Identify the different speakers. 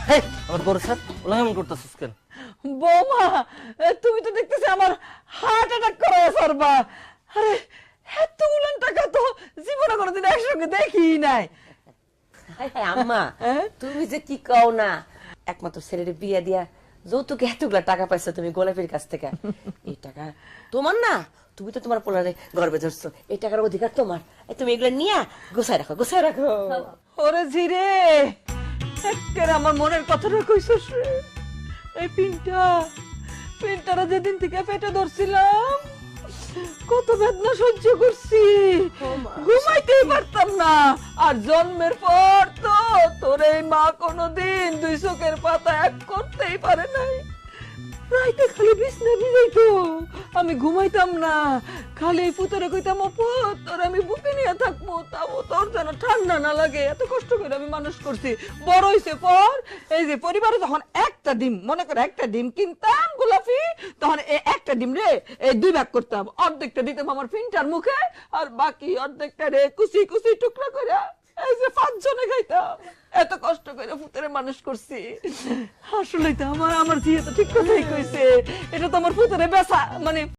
Speaker 1: আমার বড় sir OLA এমন করতেছিস কেন?
Speaker 2: বৌমা, তুমি তো দেখতেছি আমার হার্ট অ্যাটাক করে সারবা। আরে এতগুলো টাকা তো জীবনে কোনোদিন একসঙ্গে দেখি নাই।
Speaker 3: আম্মা তুমি যে কি কও না, একমাত্র ছেলের বিয়ে দিয়া যৌতুকে এতগুলা টাকা পাইছো তুমি গোলাপের কাছ থেকে। এই টাকা তোমার না, তুমি তো তোমার পোলারে গর্বে ধরছো, এই টাকার অধিকার তোমার। তুমি এগুলো নিয়ে গোছায় রাখো, গোছায় রাখো।
Speaker 2: ওরে জিরে, একেবারে আমার মনের কথাটা কইছস রে। এই পিনটারা যেদিন থেকে পেটে ধরছিলাম কত বেদনা সহ্য করছি, ঘুমাইতেই পারতাম না। আর জন্মের পর তো তোর এই মা কোনোদিন দুই চোখের পাতা এক করতেই পারে নাই। রাইতে খালি বিছনা ভিজাইতো, আমি ঘুমাইতাম না। খালি পুতরে কইতাম, পুত তোর আমি বুকে নিয়ে থাকবো, তাও তোর যেন ঠান্ডা না লাগে। এত কষ্ট করে আমি মানুষ করছি, বড় হইছে পর এই যে পরিবারে যখন একটা ডিম, মনে করে একটা ডিম কিনতাম গোলাপি, তখন এই একটা ডিম রে এই দুই ভাগ করতাম। অর্ধেকটা দিতাম আমার ফিনটার মুখে, আর বাকি অর্ধেকটা রে কুচি কুচি টুকরা করে এই যে 5 জনে খাইতাম। এত কষ্ট করে পুতরে মানুষ করছি। আসলে তো আমার জিয়ে তো ঠিক কথাই কইছে, এটা তো আমার পুতরে বেচা মানে